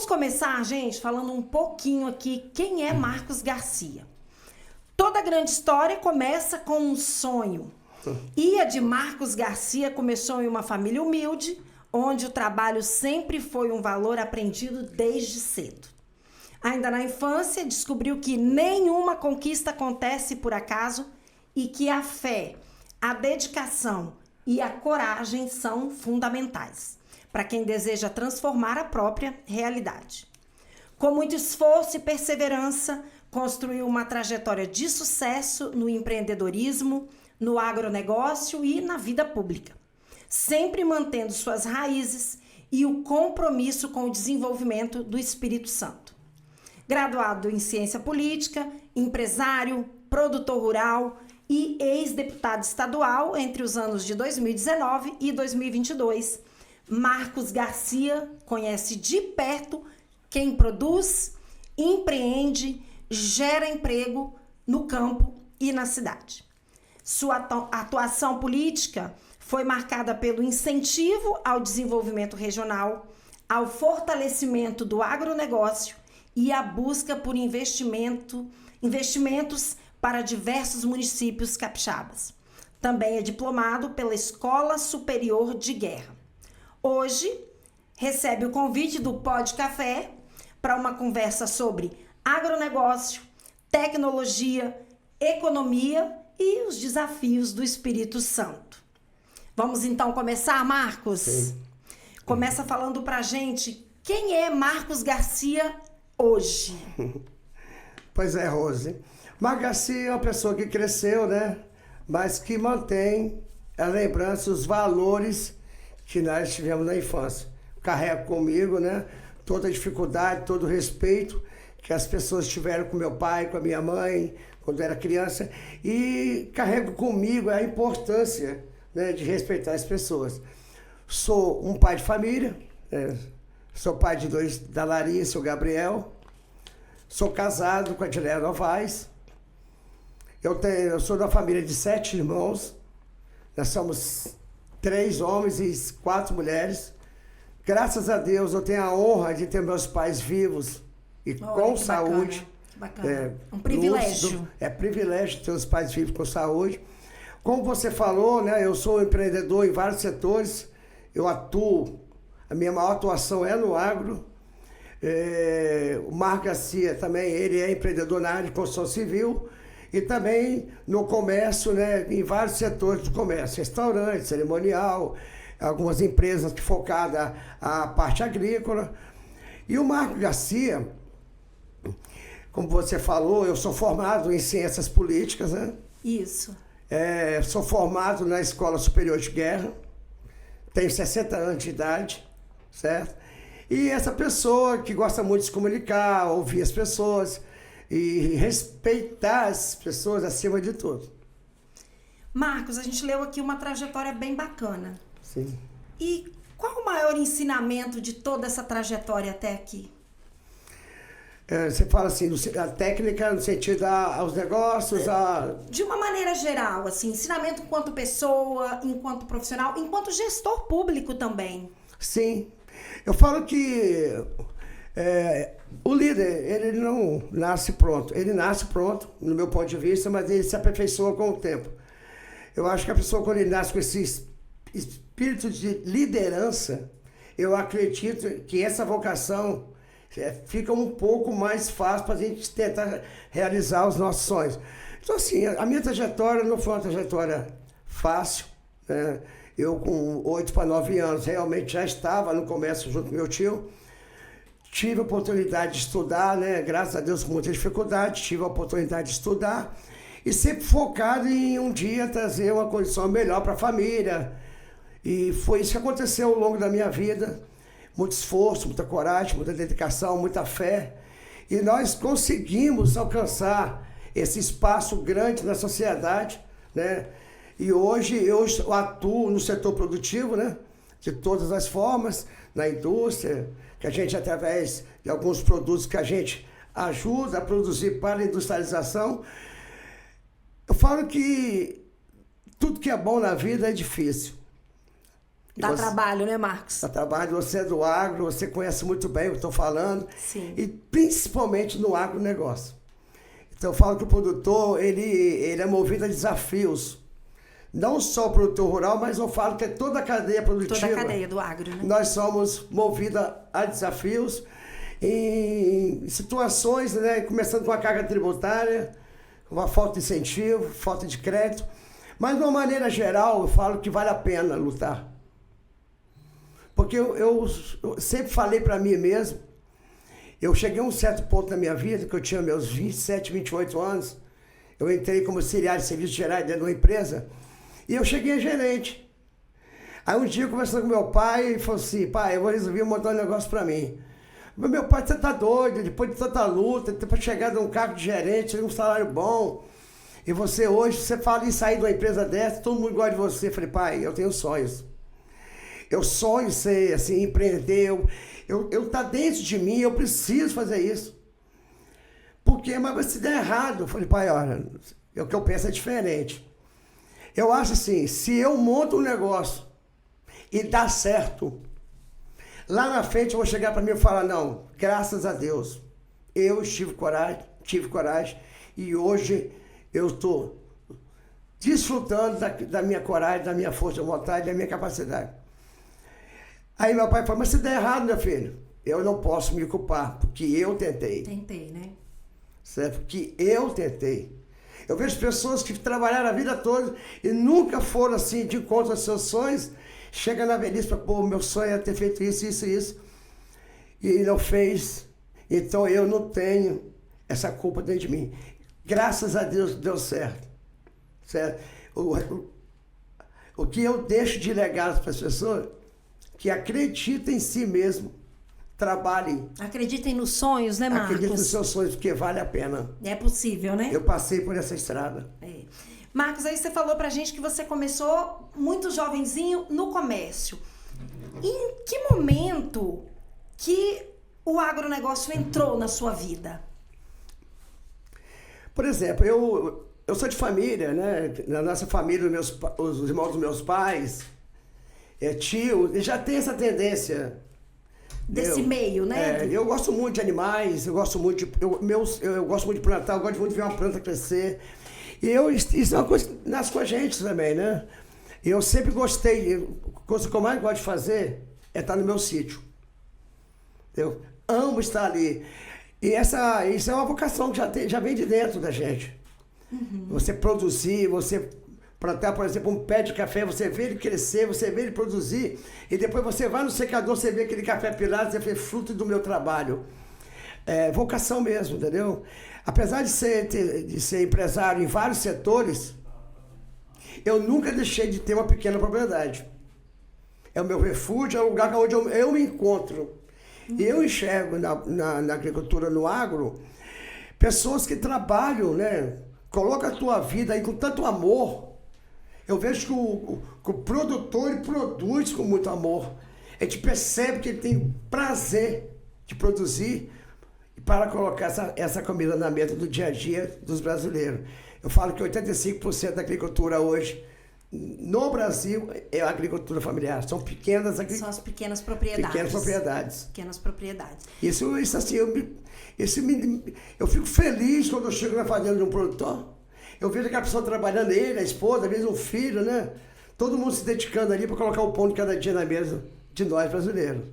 começar, gente, falando um pouquinho aqui quem é Marcos Garcia. Toda grande história começa com um sonho. E a de Marcos Garcia começou em uma família humilde, onde o trabalho sempre foi um valor aprendido desde cedo. Ainda na infância, descobriu que nenhuma conquista acontece por acaso e que a fé, a dedicação e a coragem são fundamentais para quem deseja transformar a própria realidade. Com muito esforço e perseverança, construiu uma trajetória de sucesso no empreendedorismo, no agronegócio e na vida pública, sempre mantendo suas raízes e o compromisso com o desenvolvimento do Espírito Santo. Graduado em ciência política, empresário, produtor rural e ex-deputado estadual entre os anos de 2019 e 2022, Marcos Garcia conhece de perto quem produz, empreende, gera emprego no campo e na cidade. Sua atuação política foi marcada pelo incentivo ao desenvolvimento regional, ao fortalecimento do agronegócio e a busca por investimentos para diversos municípios capixabas. Também é diplomado pela Escola Superior de Guerra. Hoje, recebe o convite do Pod Café para uma conversa sobre agronegócio, tecnologia, economia e os desafios do Espírito Santo. Vamos então começar, Marcos? Sim. Começa falando pra gente quem é Marcos Garcia hoje. Pois é, Rose. Marcos Garcia é uma pessoa que cresceu, né? Mas que mantém a lembrança, os valores que nós tivemos na infância. Carrego comigo, né? Toda a dificuldade, todo o respeito que as pessoas tiveram com meu pai, com a minha mãe, quando eu era criança. E carrego comigo a importância, né, de respeitar as pessoas. Sou um pai de família, sou pai de dois, da Larissa e o Gabriel. Sou casado com a Dileia Novaes. Eu sou da família de 7 irmãos. Nós somos 3 homens e 4 mulheres. Graças a Deus eu tenho a honra de ter meus pais vivos e com saúde. Bacana. Um privilégio. É privilégio ter os pais vivos com saúde. Como você falou, né, eu sou empreendedor em vários setores. Eu atuo, a minha maior atuação é no agro. O Marcos Garcia também, ele é empreendedor na área de construção civil e também no comércio, né, em vários setores do comércio, restaurante, cerimonial, algumas empresas que focadas a parte agrícola. E o Marcos Garcia, como você falou, eu sou formado em ciências políticas, né? Isso. Sou formado na Escola Superior de Guerra, tenho 60 anos de idade, certo? E essa pessoa que gosta muito de se comunicar, ouvir as pessoas e respeitar as pessoas acima de tudo. Marcos, a gente leu aqui uma trajetória bem bacana. Sim. E qual o maior ensinamento de toda essa trajetória até aqui? Você fala assim, a técnica no sentido aos negócios, De uma maneira geral, assim, ensinamento enquanto pessoa, enquanto profissional, enquanto gestor público também. Sim. Eu falo que o líder, ele não nasce pronto. Ele nasce pronto, no meu ponto de vista, mas ele se aperfeiçoa com o tempo. Eu acho que a pessoa, quando ele nasce com esse espírito de liderança, eu acredito que essa vocação fica um pouco mais fácil para a gente tentar realizar os nossos sonhos. Então, assim, a minha trajetória não foi uma trajetória fácil, né? Eu, com 8 para 9 anos, realmente já estava no comércio junto com meu tio. Tive a oportunidade de estudar, né? Graças a Deus, com muita dificuldade, tive a oportunidade de estudar e sempre focado em um dia trazer uma condição melhor para a família. E foi isso que aconteceu ao longo da minha vida. Muito esforço, muita coragem, muita dedicação, muita fé. E nós conseguimos alcançar esse espaço grande na sociedade, né? E hoje eu atuo no setor produtivo, né? De todas as formas, na indústria, que a gente, através de alguns produtos que a gente ajuda a produzir para a industrialização. Eu falo que tudo que é bom na vida é difícil. Dá trabalho, né, Marcos? Dá trabalho, você é do agro, você conhece muito bem o que eu estou falando. Sim. E principalmente no agronegócio. Então eu falo que o produtor, ele é movido a desafios. Não só o produtor rural, mas eu falo que é toda a cadeia produtiva. Toda a cadeia do agro, né? Nós somos movidos a desafios em situações, né, começando com a carga tributária, uma falta de incentivo, falta de crédito. Mas, de uma maneira geral, eu falo que vale a pena lutar. Porque eu sempre falei para mim mesmo, eu cheguei a um certo ponto na minha vida, que eu tinha meus 27, 28 anos, eu entrei como auxiliar de serviços gerais dentro de uma empresa, e eu cheguei a gerente. Aí um dia, conversando com meu pai, ele falou assim, pai, eu vou resolver montar um negócio para mim. Meu pai, você tá doido, depois de tanta luta, para chegar num cargo de gerente, um salário bom, e você hoje, você fala em sair de uma empresa dessa, todo mundo gosta de você. Eu falei, pai, eu tenho sonhos. Eu sonho ser, assim, empreender, tá dentro de mim, eu preciso fazer isso. Porque, mas se der errado, eu falei, pai, olha, o que eu penso é diferente. Eu acho assim, se eu monto um negócio e dá certo, lá na frente eu vou chegar para mim e falar, não, graças a Deus, eu tive coragem, e hoje eu estou desfrutando da minha coragem, da minha força de vontade, da minha capacidade. Aí meu pai falou, mas se der errado, meu filho, eu não posso me culpar, porque eu tentei. Tentei, né? Certo? Porque eu tentei. Eu vejo pessoas que trabalharam a vida toda e nunca foram assim de encontro aos seus sonhos, chega na velhice e fala, pô, meu sonho é ter feito isso, isso e isso, e não fez. Então eu não tenho essa culpa dentro de mim. Graças a Deus deu certo. Certo? O que eu deixo de legado para as pessoas, que acreditem em si mesmo, trabalhem. Acreditem nos sonhos, né, Marcos? Acreditem nos seus sonhos, porque vale a pena. É possível, né? Eu passei por essa estrada. É. Marcos, aí você falou pra gente que você começou muito jovenzinho no comércio. Em que momento que o agronegócio entrou na sua vida? Por exemplo, eu sou de família, né? Na nossa família, os irmãos dos meus pais, tio, já tem essa tendência. Desse meio, né? Eu gosto muito de animais, eu gosto muito de plantar, eu gosto muito de ver uma planta crescer. E isso é uma coisa que nasce com a gente também, né? Eu sempre gostei, a coisa que eu mais gosto de fazer é estar no meu sítio. Eu amo estar ali. E isso é uma vocação que já vem de dentro da gente. Uhum. Você produzir, você plantar, por exemplo, um pé de café, você vê ele crescer, você vê ele produzir, e depois você vai no secador, você vê aquele café pilado, você vê fruto do meu trabalho. É vocação mesmo, entendeu? Apesar de ser empresário em vários setores, eu nunca deixei de ter uma pequena propriedade. É o meu refúgio, é o lugar onde eu me encontro. E eu enxergo na agricultura, no agro, pessoas que trabalham, né? Coloca a tua vida aí com tanto amor. Eu vejo que o produtor ele produz com muito amor. A gente percebe que ele tem prazer de produzir para colocar essa comida na mesa do dia a dia dos brasileiros. Eu falo que 85% da agricultura hoje no Brasil é a agricultura familiar. São São as pequenas propriedades. Pequenas propriedades. Isso assim, eu fico feliz quando eu chego na fazenda de um produtor. Eu vejo aquela pessoa trabalhando, ele, a esposa, às vezes um filho, né? Todo mundo se dedicando ali para colocar o pão de cada dia na mesa de nós brasileiros.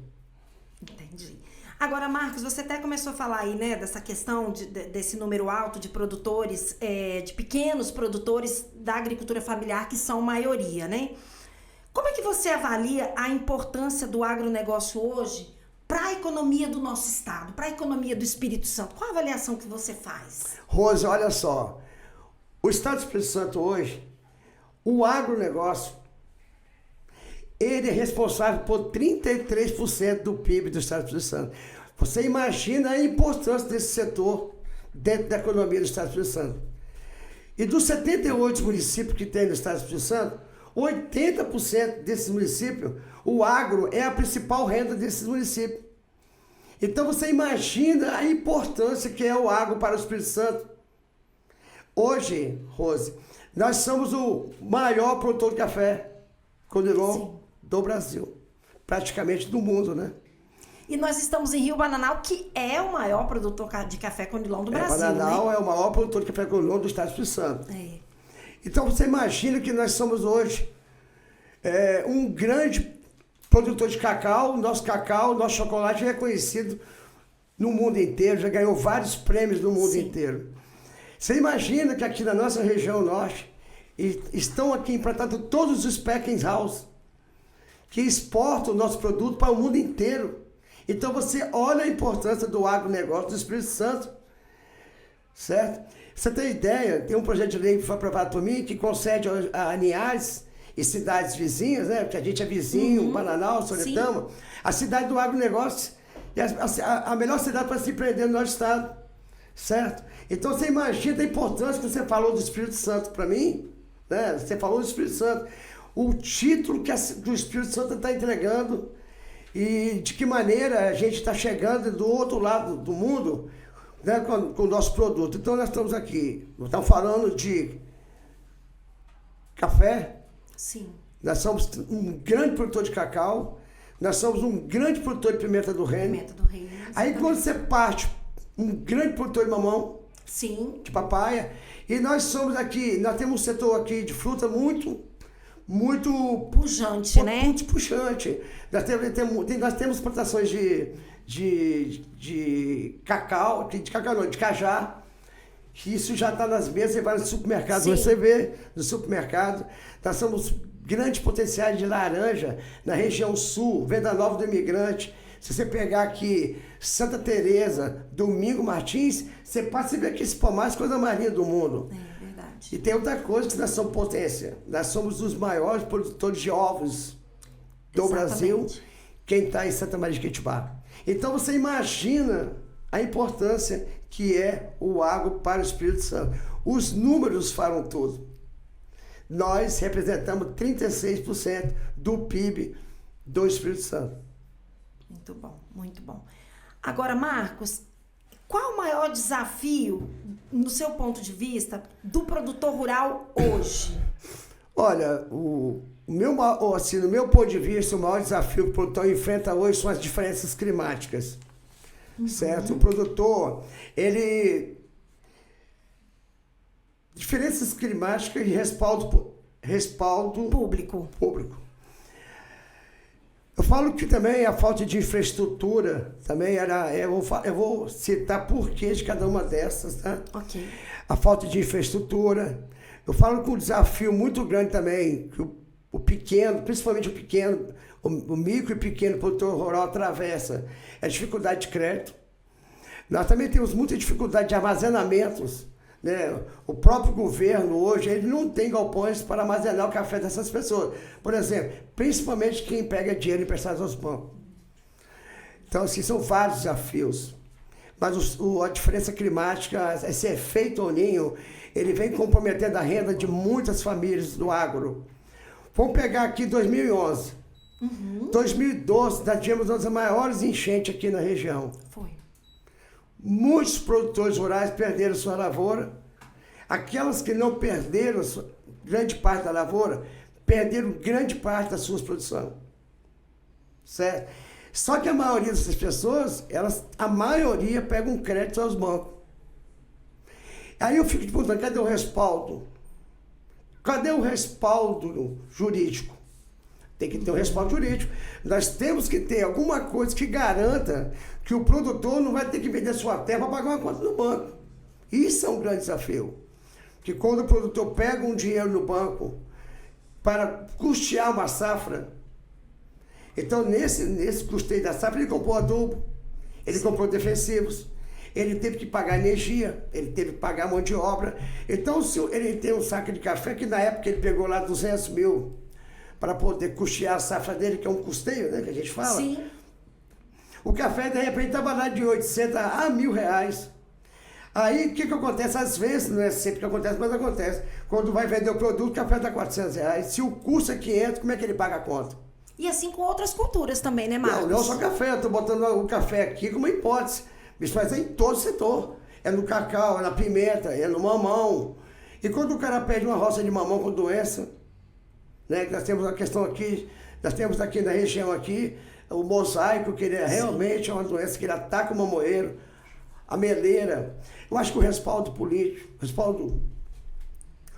Entendi. Agora, Marcos, você até começou a falar aí, né, dessa questão desse número alto de produtores, de pequenos produtores da agricultura familiar, que são maioria, né? Como é que você avalia a importância do agronegócio hoje para a economia do nosso estado, para a economia do Espírito Santo? Qual a avaliação que você faz? Rose, olha só. O estado do Espírito Santo hoje, o agronegócio, ele é responsável por 33% do PIB do estado do Espírito Santo. Você imagina a importância desse setor dentro da economia do estado do Espírito Santo. E dos 78 municípios que tem no estado do Espírito Santo, 80% desses municípios, o agro é a principal renda desses municípios. Então você imagina a importância que é o agro para o Espírito Santo. Hoje, Rose, nós somos o maior produtor de café, Conilon, do Brasil, praticamente do mundo, né? E nós estamos em Rio Bananal, que é o maior produtor de café Conilon do Brasil, Bananal né? é o maior produtor de café Conilon do estado do Espírito Santo. É. Então você imagina que nós somos hoje um grande produtor de cacau, nosso chocolate é reconhecido no mundo inteiro, já ganhou vários prêmios no mundo inteiro. Você imagina que aqui na nossa região norte estão aqui implantados todos os packing house que exportam o nosso produto para o mundo inteiro. Então você olha a importância do agronegócio do Espírito Santo, certo? Você tem ideia, tem um projeto de lei que foi aprovado por mim que concede a Linhares e cidades vizinhas, né? Porque a gente é vizinho, Bananal, Soletama, a cidade do agronegócio é a melhor cidade para se empreender no nosso estado, certo? Então você imagina a importância que você falou do Espírito Santo para mim, né? Você falou do Espírito Santo, o título que o Espírito Santo está entregando e de que maneira a gente está chegando do outro lado do mundo, né, com o nosso produto. Então nós estamos aqui, nós estamos falando de café. Sim. Nós somos um grande produtor de cacau, nós somos um grande produtor de pimenta do reino. Pimenta do reino. Aí quando você parte, um grande produtor de mamão, sim, de papaya, e nós somos aqui, nós temos um setor aqui de fruta muito pujante, né? Muito puxante. Nós temos plantações de cacau, de cajá, que isso já está nas mesas e vai no supermercado. Sim. Você vê no supermercado. Nós somos grandes potenciais de laranja na região sul, Venda Nova do Imigrante. Se você pegar aqui Santa Teresa, Domingo Martins, você passa e vê que esse pomar é a coisa mais linda do mundo. É verdade. E tem outra coisa que nós somos potência. Nós somos os maiores produtores de ovos do Brasil, quem está em Santa Maria de Quitibá. Então você imagina a importância que é o agro para o Espírito Santo. Os números falam tudo. Nós representamos 36% do PIB do Espírito Santo. Muito bom, muito bom. Agora, Marcos, qual o maior desafio, no seu ponto de vista, do produtor rural hoje? Olha, no meu ponto de vista, o maior desafio que o produtor enfrenta hoje são as diferenças climáticas. Certo? O produtor, diferenças climáticas e respaldo público. Eu falo que também a falta de infraestrutura também eu vou citar porquê de cada uma dessas, tá? Ok. A falta de infraestrutura. Eu falo que um desafio muito grande também, que o pequeno, principalmente o micro e pequeno produtor rural atravessa, é a dificuldade de crédito. Nós também temos muita dificuldade de armazenamentos, né? O próprio governo hoje, ele não tem galpões para armazenar o café dessas pessoas. Por exemplo, principalmente quem pega dinheiro emprestado aos bancos. Então, assim, são vários desafios. Mas a diferença climática, esse efeito El Niño, ele vem comprometendo a renda de muitas famílias do agro. Vamos pegar aqui 2011. 2012, nós tivemos uma das maiores enchentes aqui na região. Foi. Muitos produtores rurais perderam sua lavoura. Aquelas que não perderam grande parte da lavoura, perderam grande parte da sua produção. Certo? Só que a maioria dessas pessoas, a maioria pega um crédito aos bancos. Aí eu fico te perguntando, cadê o respaldo? Cadê o respaldo jurídico? Tem que ter um respaldo jurídico. Nós temos que ter alguma coisa que garanta que o produtor não vai ter que vender sua terra para pagar uma conta no banco. Isso é um grande desafio. Que quando o produtor pega um dinheiro no banco para custear uma safra, então nesse custeio da safra ele comprou adubo, ele comprou defensivos, ele teve que pagar energia, ele teve que pagar mão de obra. Então se ele tem um saco de café que na época ele pegou lá 200 mil para poder custear a safra dele, que é um custeio, né, que a gente fala. Sim. O café, de repente, estava lá de 800 a R$1.000. Aí, o que acontece? Às vezes, não é sempre que acontece, mas acontece. Quando vai vender o produto, o café está R$400. Se o custo é 500, como é que ele paga a conta? E assim com outras culturas também, né, Marcos? Não só café. Eu estou botando o café aqui como hipótese. Isso vai ser em todo o setor. É no cacau, é na pimenta, é no mamão. E quando o cara perde uma roça de mamão com doença, né, que nós temos uma questão aqui Nós temos aqui na região aqui o mosaico, que ele é realmente uma doença que ele ataca o mamoeiro, a meleira. Eu acho que o respaldo político,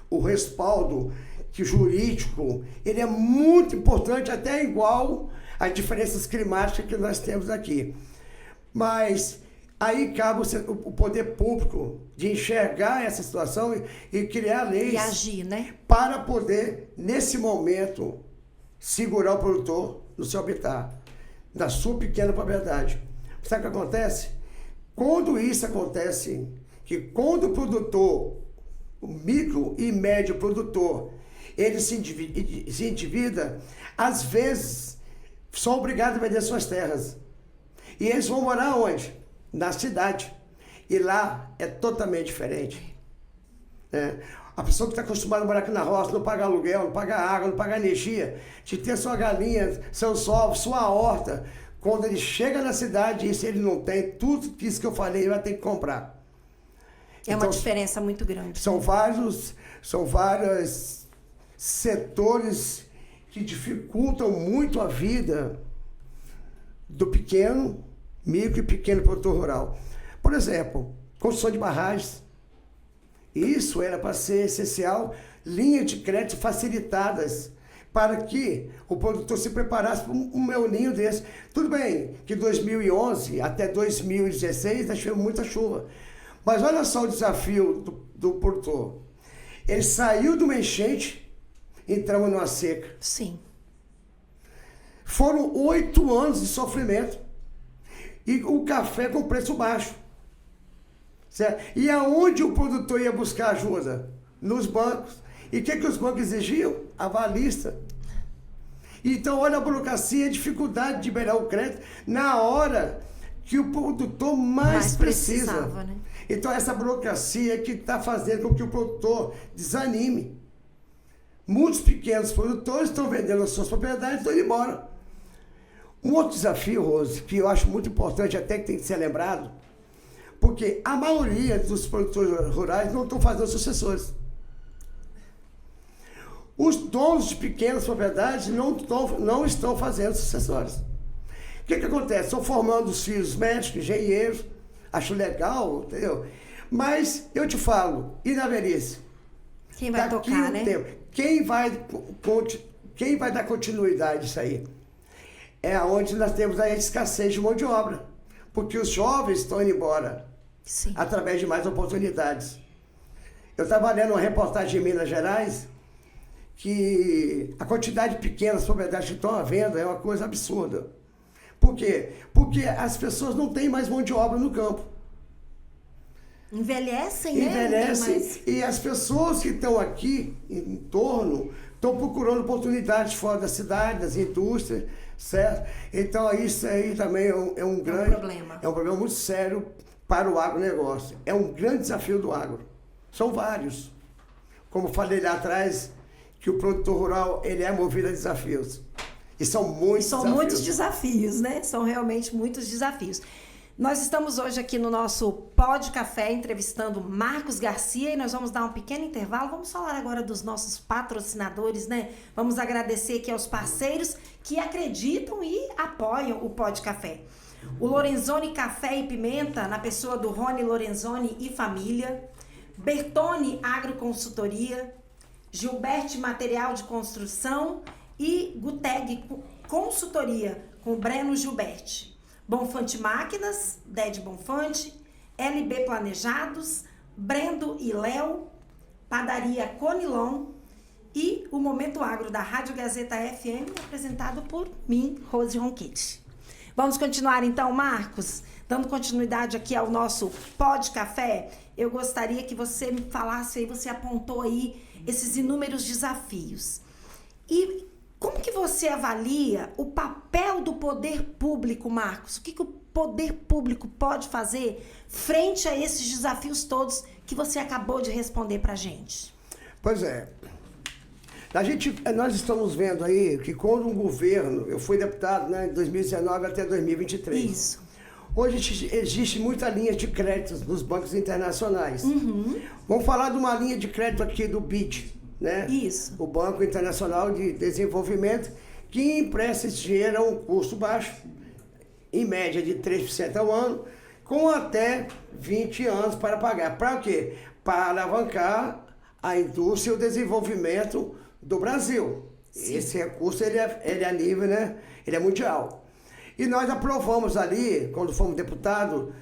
o respaldo jurídico, ele é muito importante, até igual às diferenças climáticas que nós temos aqui. Mas aí cabe o poder público de enxergar essa situação e criar leis e agir, né? Para poder, nesse momento, segurar o produtor no seu habitat, da sua pequena propriedade. Sabe o que acontece? Quando isso acontece, que quando o produtor, o micro e médio produtor, ele se endivida, às vezes são obrigados a vender suas terras. E eles vão morar onde? Na cidade. E lá é totalmente diferente. A pessoa que está acostumada a morar aqui na roça, não paga aluguel, não paga água, não paga energia, de ter sua galinha, seus ovos, sua horta. Quando ele chega na cidade, isso ele não tem, tudo isso que eu falei, ele vai ter que comprar. É uma diferença muito grande. São vários setores que dificultam muito a vida do pequeno, micro e pequeno produtor rural. Por exemplo, construção de barragens. Isso era para ser essencial, linhas de crédito facilitadas para que o produtor se preparasse para um melinho desse. Tudo bem que 2011 até 2016 nós tivemos muita chuva, mas olha só o desafio do produtor. Ele saiu de uma enchente, entramos numa seca. Sim. Foram 8 anos de sofrimento. E o café com preço baixo. Certo? E aonde o produtor ia buscar ajuda? Nos bancos. E o que os bancos exigiam? Avalista. Então, olha a burocracia, a dificuldade de liberar o crédito na hora que o produtor mais precisa. Né? Então, essa burocracia é que está fazendo com que o produtor desanime. Muitos pequenos produtores estão vendendo as suas propriedades e estão indo embora. Um outro desafio, Rose, que eu acho muito importante, até que tem que ser lembrado, porque a maioria dos produtores rurais não estão fazendo sucessores. Os donos de pequenas propriedades não estão fazendo sucessores. O que acontece? Estão formando os filhos médicos, engenheiros, acho legal, entendeu? Mas eu te falo, e na velhice? Quem vai tocar, né? Quem vai dar continuidade a isso aí? É onde nós temos a escassez de mão de obra. Porque os jovens estão indo embora. Sim. Através de mais oportunidades. Eu estava lendo uma reportagem em Minas Gerais que a quantidade de pequenas propriedades que estão à venda é uma coisa absurda. Por quê? Porque as pessoas não têm mais mão de obra no campo. Envelhecem, né? Envelhecem, e as pessoas que estão aqui em torno estão procurando oportunidades fora da cidade, das indústrias, certo? Então isso aí também é um grande problema. É um problema muito sério para o agronegócio. É um grande desafio do agro. São vários. Como falei lá atrás, que o produtor rural ele é movido a desafios. E são muitos desafios, né? São realmente muitos desafios. Nós estamos hoje aqui no nosso Pod Café entrevistando Marcos Garcia e nós vamos dar um pequeno intervalo. Vamos falar agora dos nossos patrocinadores, né? Vamos agradecer aqui aos parceiros que acreditam e apoiam o Pod Café. O Lorenzoni Café e Pimenta, na pessoa do Rony Lorenzoni e família. Bertone Agroconsultoria. Gilberte Material de Construção e Guteg Consultoria com o Breno Gilberte. Bonfante Máquinas, Ded Bonfante, LB Planejados, Brendo e Léo, Padaria Conilon e o Momento Agro da Rádio Gazeta FM, apresentado por mim, Rose Ronquete. Vamos continuar então, Marcos? Dando continuidade aqui ao nosso Pod Café, eu gostaria que você me falasse aí, você apontou aí esses inúmeros desafios. E como que você avalia o papel do poder público, Marcos? O que o poder público pode fazer frente a esses desafios todos que você acabou de responder para a gente? Pois é. Nós estamos vendo aí que quando um governo... Eu fui deputado, né, de 2019 até 2023. Isso. Hoje existe muita linha de créditos nos bancos internacionais. Uhum. Vamos falar de uma linha de crédito aqui do BID, né? Isso. O Banco Internacional de Desenvolvimento, que empresta esse dinheiro a um custo baixo, em média de 3% ao ano, com até 20 anos para pagar. Para o quê? Para alavancar a indústria e o desenvolvimento do Brasil. Sim. Esse recurso ele é a nível, né? Ele é mundial. E nós aprovamos ali, quando fomos deputados,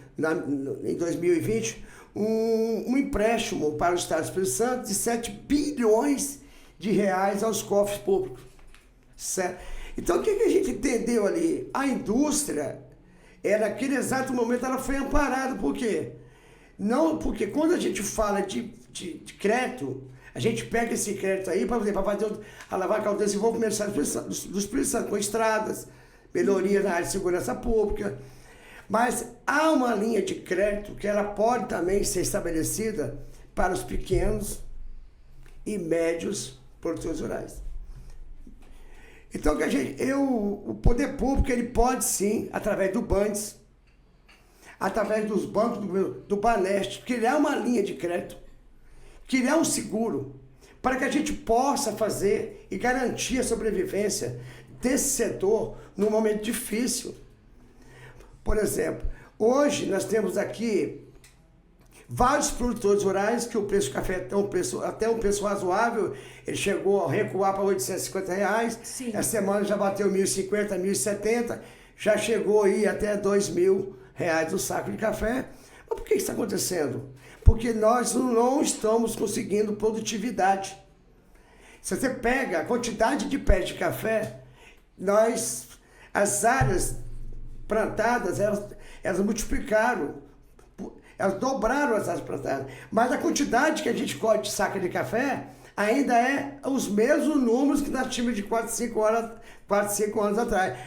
em 2020, um empréstimo para o Estado do Espírito Santo de 7 bilhões de reais aos cofres públicos. Certo? Então, o que a gente entendeu ali? A indústria, naquele exato momento, ela foi amparada. Por quê? Não, porque quando a gente fala de crédito, a gente pega esse crédito aí para fazer alavancar o desenvolvimento do Espírito Santo, com estradas, melhoria na área de segurança pública. Mas há uma linha de crédito que ela pode também ser estabelecida para os pequenos e médios produtores rurais. Então, o poder público ele pode sim, através do Bandes, através dos bancos do Baneste, criar uma linha de crédito, criar um seguro, para que a gente possa fazer e garantir a sobrevivência desse setor num momento difícil. Por exemplo, hoje nós temos aqui vários produtores rurais que o preço do café até um preço razoável, ele chegou a recuar para R$850. Sim. Essa semana já bateu R$1.050, R$1.070, já chegou aí até R$2.000 o saco de café. Mas por que isso está acontecendo? Porque nós não estamos conseguindo produtividade. Se você pega a quantidade de pés de café, as áreas plantadas, elas multiplicaram, elas dobraram as áreas plantadas. Mas a quantidade que a gente colhe de saca de café ainda é os mesmos números que nós tínhamos de 4, 5 anos atrás.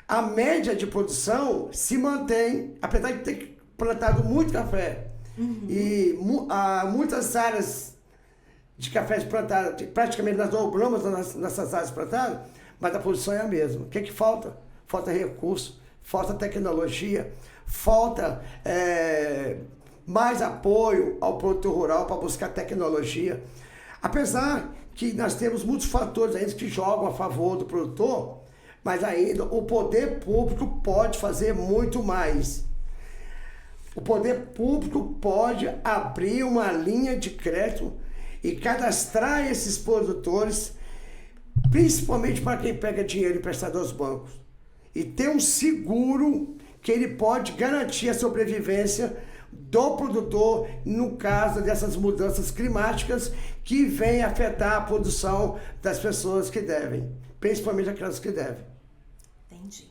A média de produção se mantém, apesar de ter plantado muito café. Uhum. E muitas áreas de cafés plantadas, praticamente nós dobramos nessas áreas plantadas, mas a produção é a mesma. O que falta? Falta recurso, falta tecnologia, falta mais apoio ao produtor rural para buscar tecnologia. Apesar que nós temos muitos fatores ainda que jogam a favor do produtor, mas ainda o poder público pode fazer muito mais. O poder público pode abrir uma linha de crédito e cadastrar esses produtores, principalmente para quem pega dinheiro emprestado aos bancos. E ter um seguro que ele pode garantir a sobrevivência do produtor no caso dessas mudanças climáticas que vêm afetar a produção das pessoas que devem, principalmente aquelas que devem. Entendi.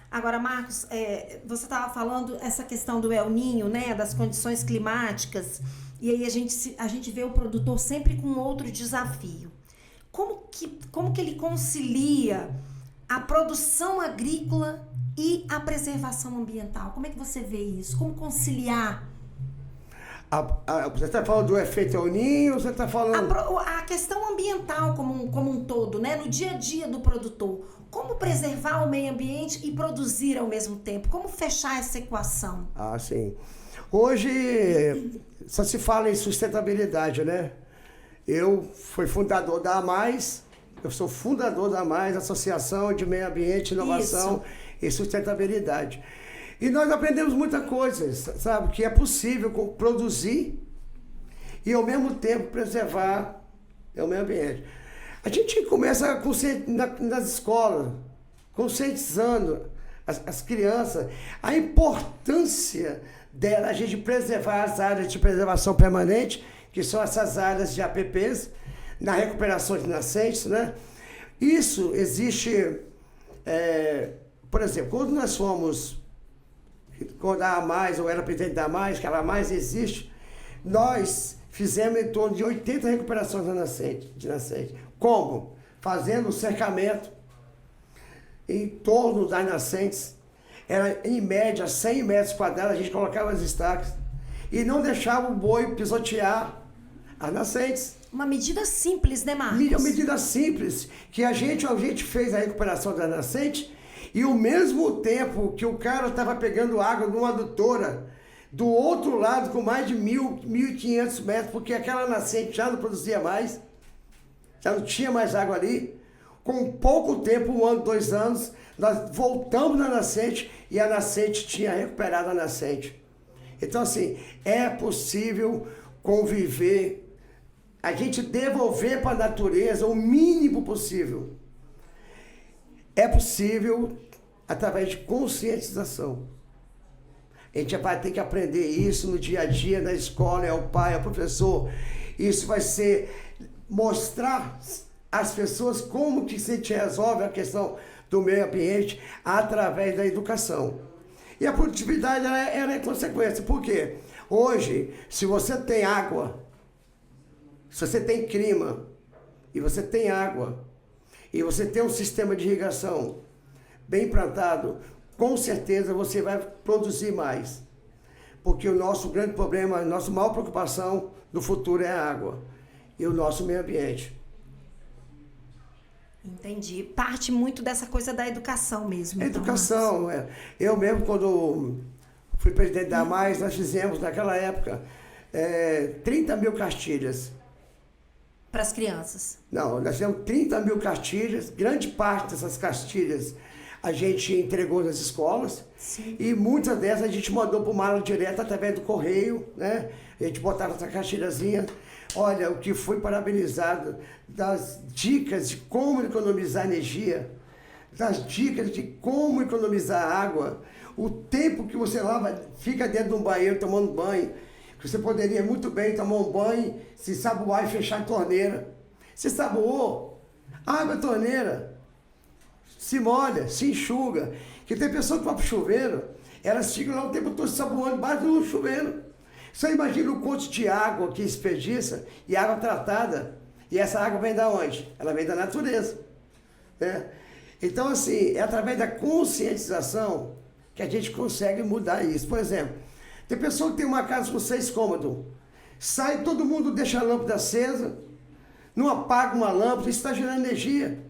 Agora, Marcos, você estava falando essa questão do El Niño, né, das condições climáticas, e aí a gente vê o produtor sempre com outro desafio. Como que ele concilia a produção agrícola e a preservação ambiental? Como é que você vê isso? Como conciliar? Você está falando do efeito El Niño ou você está falando... A questão ambiental como um todo, né? No dia a dia do produtor. Como preservar o meio ambiente e produzir ao mesmo tempo? Como fechar essa equação? Sim. Hoje só se fala em sustentabilidade, né? Eu fui fundador da AMAIS, eu sou fundador da AMAIS, Associação de Meio Ambiente, Inovação e Sustentabilidade. E nós aprendemos muita coisa, sabe? Que é possível produzir e ao mesmo tempo preservar o meio ambiente. A gente começa nas escolas, conscientizando as crianças a importância a gente preservar as áreas de preservação permanente, que são essas áreas de APPs, na recuperação de nascentes, né? Isso existe, por exemplo, quando a AMAIS, eu era presidente da AMAIS, que a AMAIS existe, nós fizemos em torno de 80 recuperações de nascente. Como? Fazendo um cercamento em torno das nascentes. Era, em média, 100 metros quadrados, a gente colocava as estacas e não deixava o boi pisotear as nascentes. Uma medida simples, né, Marcos? Uma medida simples, que a gente fez a recuperação da nascente e ao mesmo tempo que o cara estava pegando água numa adutora, do outro lado com mais de 1.500 metros, porque aquela nascente já não produzia mais, já não tinha mais água ali. Com pouco tempo, 1 ano, 2 anos, nós voltamos na nascente e a nascente tinha recuperado a nascente. Então, assim, é possível conviver, a gente devolver para a natureza o mínimo possível. É possível através de conscientização. A gente vai ter que aprender isso no dia a dia, na escola, é o pai, é o professor. Isso vai ser mostrar às pessoas como que se resolve a questão do meio ambiente através da educação. E a produtividade ela é consequência. Por quê? Hoje, se você tem água, se você tem clima, e você tem água, e você tem um sistema de irrigação bem implantado, com certeza você vai produzir mais. Porque o nosso grande problema, a nossa maior preocupação no futuro é a água e o nosso meio ambiente. Entendi. Parte muito dessa coisa da educação mesmo. Então, Educação. Eu mesmo, quando fui presidente da AMAIS, nós fizemos, naquela época, 30 mil cartilhas. Para as crianças? Não, nós fizemos 30 mil cartilhas. Grande parte dessas cartilhas a gente entregou nas escolas. Sim. E muitas dessas a gente mandou para o mala direto através do correio, né? A gente botava essa cartilhazinha. Olha, o que foi parabenizado das dicas de como economizar energia, das dicas de como economizar água, o tempo que você lava, fica dentro de um banheiro tomando banho, que você poderia muito bem tomar um banho, se saboar e fechar a torneira. Se saboou, abre a torneira, se molha, se enxuga. Porque tem pessoas que vão para o chuveiro, elas ficam lá o tempo todo se saboando embaixo do chuveiro. Você imagina o quanto de água que desperdiça, e água tratada, e essa água vem da onde? Ela vem da natureza, né? Então, assim, é através da conscientização que a gente consegue mudar isso. Por exemplo, tem pessoa que tem uma casa com 6 cômodos, sai, todo mundo deixa a lâmpada acesa, não apaga uma lâmpada, isso está gerando energia.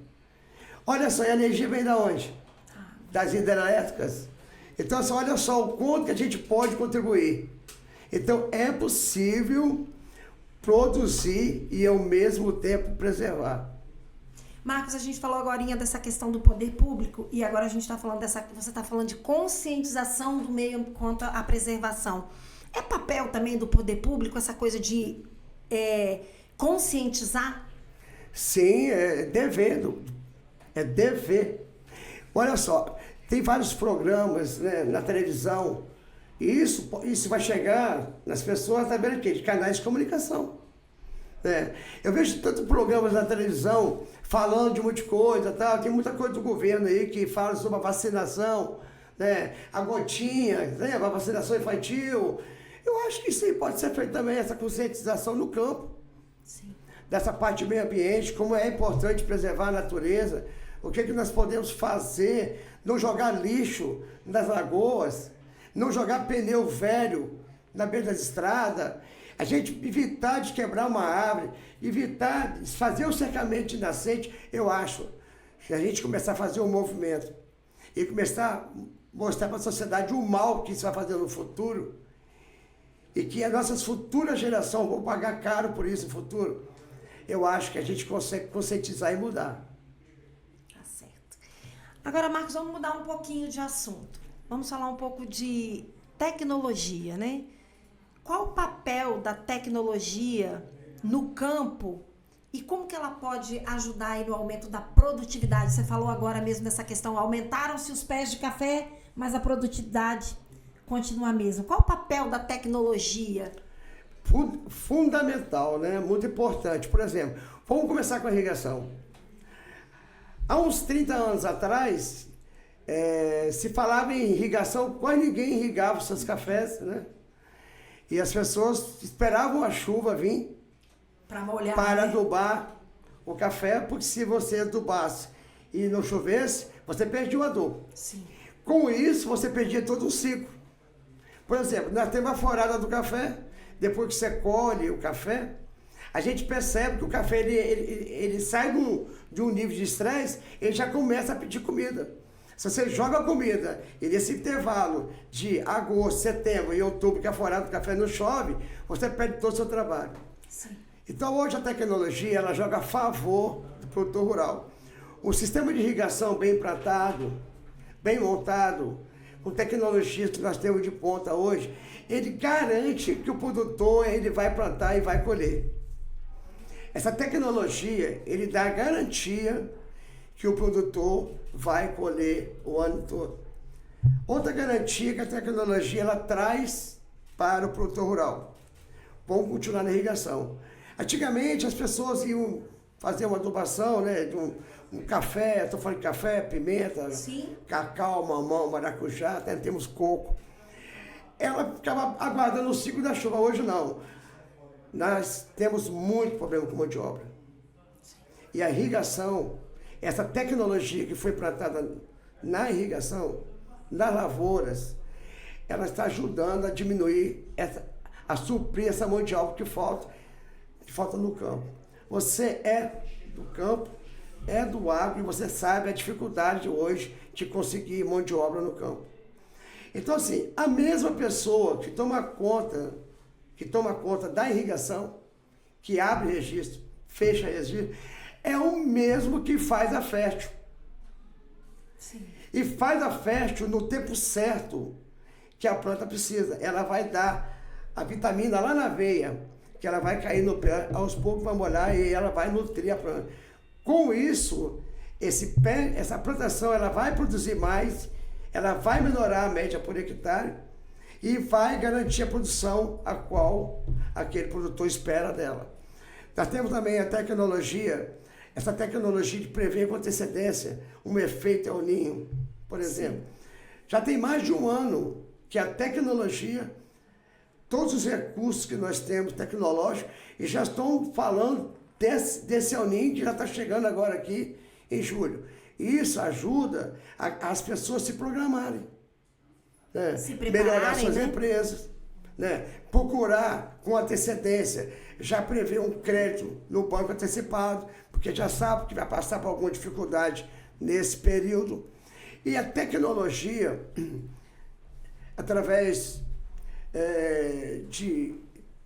Olha só, a energia vem da onde? Das hidrelétricas. Então, assim, olha só o quanto que a gente pode contribuir. Então, é possível produzir e, ao mesmo tempo, preservar. Marcos, a gente falou agora dessa questão do poder público e agora a gente está falando você está falando de conscientização do meio quanto à preservação. É papel também do poder público essa coisa de conscientizar? Sim, é dever. É dever. Olha só, tem vários programas, né, na televisão. E isso vai chegar nas pessoas através de canais de comunicação. Eu vejo tantos programas na televisão falando de muita coisa, tal. Tem muita coisa do governo aí que fala sobre a vacinação, né? A gotinha, né? A vacinação infantil. Eu acho que isso aí pode ser feito também, essa conscientização no campo. Sim. Dessa parte do meio ambiente, como é importante preservar a natureza, o que nós podemos fazer, não jogar lixo nas lagoas, não jogar pneu velho na beira das estradas, a gente evitar de quebrar uma árvore, evitar de fazer o cercamento de nascente. Eu acho que a gente começar a fazer um movimento e começar a mostrar para a sociedade o mal que isso vai fazer no futuro e que as nossas futuras gerações vão pagar caro por isso no futuro, eu acho que a gente consegue conscientizar e mudar. Tá certo. Agora, Marcos, vamos mudar um pouquinho de assunto. Vamos falar um pouco de tecnologia, né? Qual o papel da tecnologia no campo e como que ela pode ajudar aí no aumento da produtividade? Você falou agora mesmo dessa questão, aumentaram-se os pés de café, mas a produtividade continua a mesma. Qual o papel da tecnologia? Fundamental, né? Muito importante. Por exemplo, vamos começar com a irrigação. Há uns 30 anos atrás, se falava em irrigação, quase ninguém irrigava os seus cafés, né? E as pessoas esperavam a chuva vir para molhar, para adubar o café, porque se você adubasse e não chovesse, você perdia o adubo. Sim. Com isso, você perdia todo o ciclo. Por exemplo, nós temos a forada do café, depois que você colhe o café, a gente percebe que o café ele sai de um nível de estresse, ele já começa a pedir comida. Se você joga comida e nesse intervalo de agosto, setembro e outubro, que a forada do café não chove, você perde todo o seu trabalho. Sim. Então hoje a tecnologia ela joga a favor do produtor rural. O sistema de irrigação bem implantado, bem montado, com tecnologias que nós temos de ponta hoje, ele garante que o produtor ele vai plantar e vai colher. Essa tecnologia, ele dá a garantia que o produtor vai colher o ano todo. Outra garantia que a tecnologia ela traz para o produtor rural. Vamos continuar na irrigação. Antigamente as pessoas iam fazer uma adubação, né, de um café, estou falando de café, pimenta, Sim. cacau, mamão, maracujá, até temos coco. Ela ficava aguardando o ciclo da chuva. Hoje não. Nós temos muito problema com mão de obra. E a irrigação, essa tecnologia que foi implantada na irrigação, nas lavouras, ela está ajudando a diminuir, a suprir essa mão de obra que falta no campo. Você é do campo, é do agro e você sabe a dificuldade hoje de conseguir mão de obra no campo. Então, assim, a mesma pessoa que toma conta da irrigação, que abre registro, fecha registro, é o mesmo que faz a fértil. Sim. E faz a fértil no tempo certo que a planta precisa. Ela vai dar a vitamina lá na veia, que ela vai cair no pé, aos poucos vai molhar e ela vai nutrir a planta. Com isso, essa plantação ela vai produzir mais, ela vai melhorar a média por hectare e vai garantir a produção a qual aquele produtor espera dela. Nós temos também a tecnologia, essa tecnologia de prever com antecedência um efeito El Ninho, por exemplo. Já tem mais de um ano que a tecnologia, todos os recursos que nós temos tecnológicos, e já estão falando desse El Ninho que já está chegando agora aqui em julho. Isso ajuda as pessoas se programarem, né? Se prepararem, melhorar suas né? empresas, né? Procurar com antecedência, já prever um crédito no banco antecipado, porque já sabe que vai passar por alguma dificuldade nesse período. E a tecnologia, através de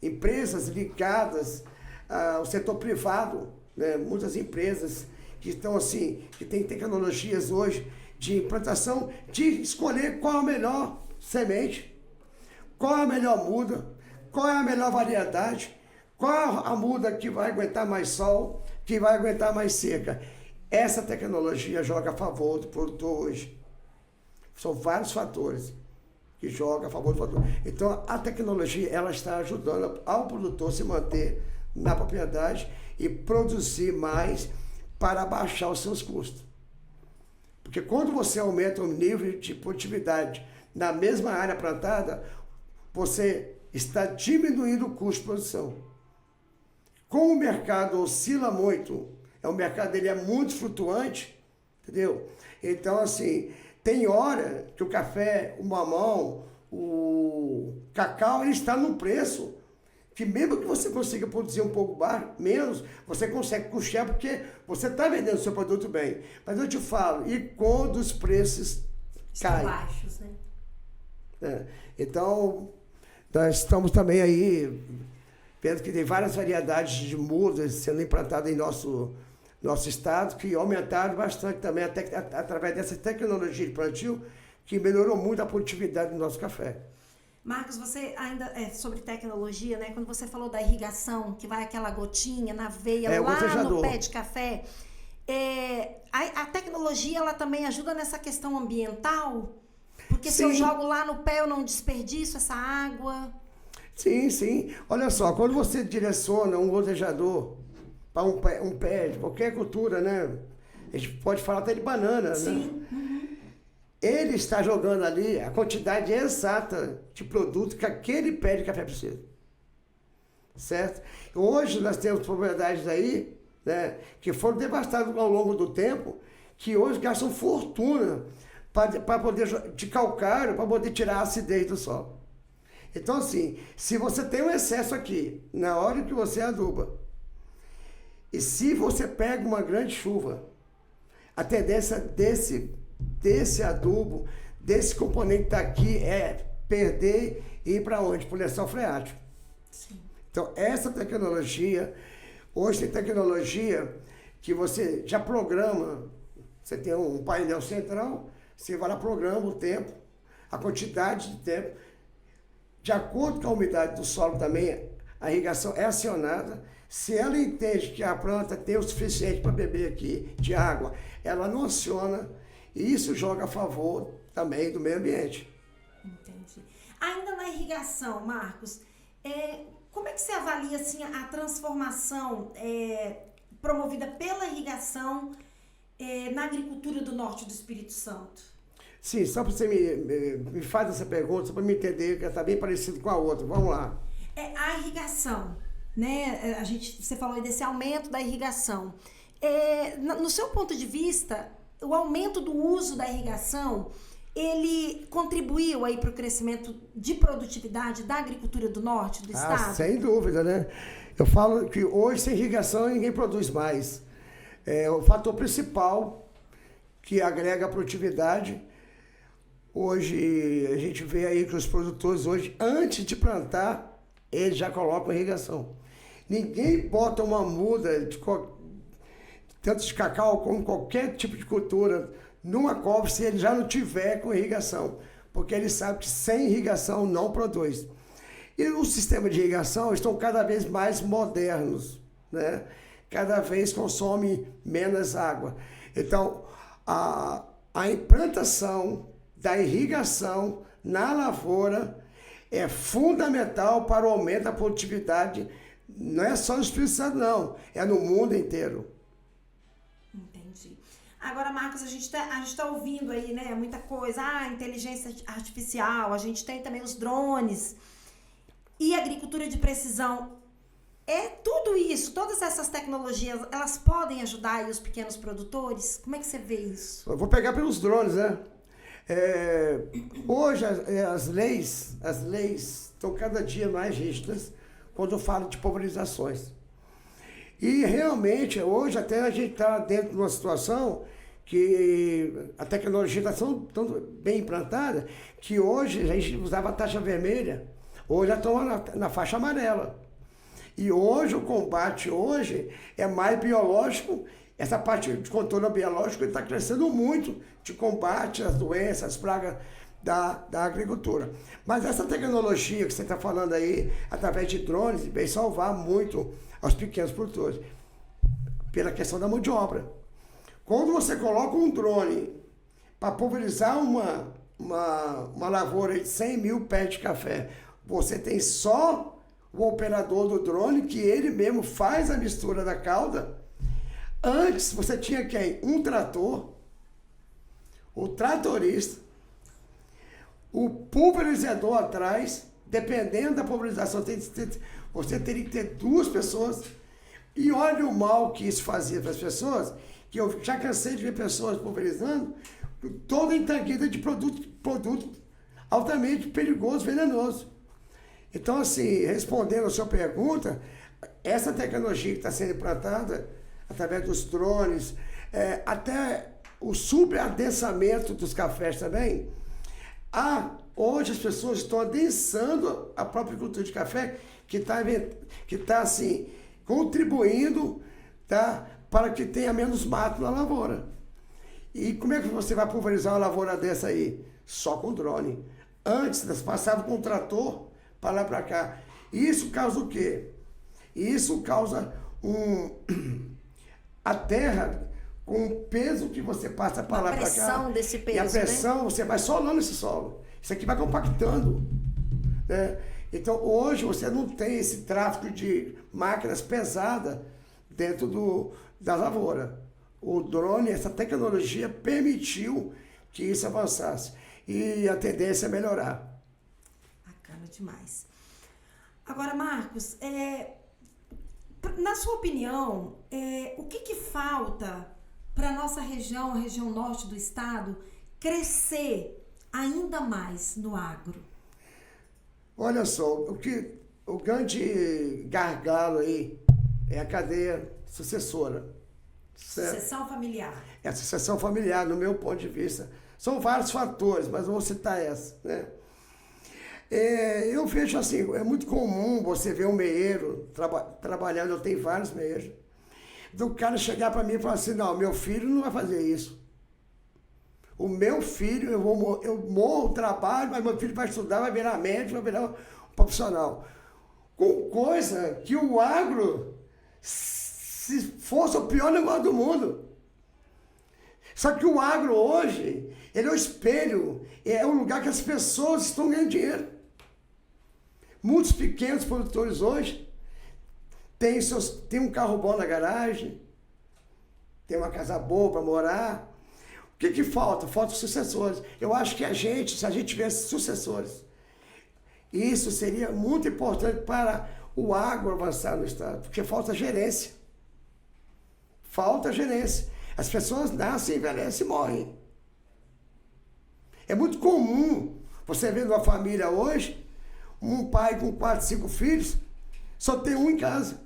empresas ligadas ao setor privado, né? Muitas empresas que estão assim, que têm tecnologias hoje de implantação, de escolher qual a melhor semente, qual a melhor muda, qual é a melhor variedade, qual a muda que vai aguentar mais sol, que vai aguentar mais seca. Essa tecnologia joga a favor do produtor hoje. São vários fatores que jogam a favor do produtor. Então, a tecnologia ela está ajudando ao produtor se manter na propriedade e produzir mais para baixar os seus custos. Porque quando você aumenta o nível de produtividade na mesma área plantada, você está diminuindo o custo de produção. Como o mercado oscila muito, o mercado dele é muito flutuante, entendeu? Então, assim, tem hora que o café, o mamão, o cacau, ele está num preço que mesmo que você consiga produzir um pouco menos, você consegue custear porque você está vendendo o seu produto bem. Mas eu te falo, e quando os preços caem? Baixos, né? Então, nós estamos também aí vendo que tem várias variedades de mudas sendo implantadas em nosso estado, que aumentaram bastante também através dessa tecnologia de plantio, que melhorou muito a produtividade do nosso café. Marcos, você ainda, sobre tecnologia, né? Quando você falou da irrigação, que vai aquela gotinha na veia lá no pé de café, a tecnologia ela também ajuda nessa questão ambiental? Porque se eu jogo lá no pé, eu não desperdiço essa água? Sim, sim. Olha só, quando você direciona um gotejador para um pé de qualquer cultura, né? A gente pode falar até de banana, sim. Né? Ele está jogando ali a quantidade exata de produto que aquele pé de café precisa. Certo? Hoje nós temos propriedades aí, né, que foram devastadas ao longo do tempo, que hoje gastam fortuna para poder, de calcário, para poder tirar a acidez do solo. Então, assim, se você tem um excesso aqui, na hora que você aduba, e se você pega uma grande chuva, a tendência desse adubo, desse componente que está aqui, é perder e ir para onde? Para o lençol freático. Sim. Então, essa tecnologia, hoje tem tecnologia que você já programa Você tem um painel central, você vai lá, programa o tempo, a quantidade de tempo. De acordo com a umidade do solo também, a irrigação é acionada. Se ela entende que a planta tem o suficiente para beber aqui de água, ela não aciona, e isso joga a favor também do meio ambiente. Entendi. Ainda na irrigação, Marcos, como é que você avalia assim, a transformação promovida pela irrigação na agricultura do norte do Espírito Santo? Sim, só para você me faz essa pergunta, só para me entender, que está bem parecido com a outra. Vamos lá. A irrigação, né? Você falou aí desse aumento da irrigação. No seu ponto de vista, o aumento do uso da irrigação, ele contribuiu aí para o crescimento de produtividade da agricultura do norte do estado? Sem dúvida, né? Eu falo que hoje sem irrigação ninguém produz mais. O fator principal que agrega a produtividade. Hoje a gente vê aí que os produtores hoje, antes de plantar, eles já colocam irrigação. Ninguém bota uma muda tanto de cacau como qualquer tipo de cultura numa couve se ele já não tiver com irrigação, porque ele sabe que sem irrigação não produz. E os sistemas de irrigação estão cada vez mais modernos, né? Cada vez consome menos água. Então, a implantação da irrigação na lavoura é fundamental para o aumento da produtividade, não é só no Espírito Santo, não, é no mundo inteiro. Entendi. Agora, Marcos, a gente tá ouvindo aí, né, muita coisa, inteligência artificial, a gente tem também os drones e agricultura de precisão. Tudo isso, todas essas tecnologias, elas podem ajudar aí os pequenos produtores? Como é que você vê isso? Eu vou pegar pelos drones, né? Hoje as leis estão cada dia mais rígidas quando eu falo de pulverizações. E realmente, hoje até a gente está dentro de uma situação que a tecnologia está tão bem implantada que hoje a gente usava a taxa vermelha, hoje já estão na faixa amarela. E hoje o combate é mais biológico. Essa parte de controle biológico está crescendo muito de combate às doenças, às pragas da agricultura. Mas essa tecnologia que você está falando aí, através de drones, vem salvar muito aos pequenos produtores, pela questão da mão de obra. Quando você coloca um drone para pulverizar uma lavoura de 100 mil pés de café, você tem só o operador do drone, que ele mesmo faz a mistura da calda. Antes, você tinha quem? Um trator, o tratorista, o pulverizador atrás, dependendo da pulverização, você teria que ter 2 pessoas. E olha o mal que isso fazia para as pessoas, que eu já cansei de ver pessoas pulverizando toda entranguida de produto altamente perigoso, venenoso. Então, assim, respondendo a sua pergunta, essa tecnologia que está sendo implantada através dos drones, até o subadensamento dos cafés também, hoje as pessoas estão adensando a própria cultura de café, que está assim, contribuindo, tá, para que tenha menos mato na lavoura. E como é que você vai pulverizar uma lavoura dessa aí? Só com drone. Antes, nós passávamos com um trator para lá para cá. Isso causa o quê? Isso causa a terra com o peso que você passa para lá para cá. A pressão desse peso, e a pressão, né? Você vai solando esse solo. Isso aqui vai compactando, né? Então, hoje, você não tem esse tráfego de máquinas pesadas dentro da lavoura. O drone, essa tecnologia, permitiu que isso avançasse. E a tendência é melhorar. Bacana demais. Agora, Marcos, na sua opinião, o que falta para a nossa região, a região norte do estado, crescer ainda mais no agro? Olha só, o grande gargalo aí é a cadeia sucessora. Certo? Sucessão familiar. É a sucessão familiar, no meu ponto de vista. São vários fatores, mas eu vou citar essa, né? Eu vejo assim, é muito comum você ver um meeiro trabalhando, eu tenho vários meeiros, do cara chegar para mim e falar assim, não, meu filho não vai fazer isso. O meu filho, eu morro, trabalho, mas meu filho vai estudar, vai virar médico, vai virar um profissional. Com coisa que o agro, se fosse o pior negócio do mundo. Só que o agro hoje, ele é o espelho, é um lugar que as pessoas estão ganhando dinheiro. Muitos pequenos produtores hoje têm um carro bom na garagem, tem uma casa boa para morar. O que falta? Falta sucessores. Eu acho que se a gente tivesse sucessores, isso seria muito importante para o agro avançar no estado, porque falta gerência. Falta gerência. As pessoas nascem, envelhecem e morrem. É muito comum você ver numa família hoje, um pai com 4, 5 filhos, só tem um em casa.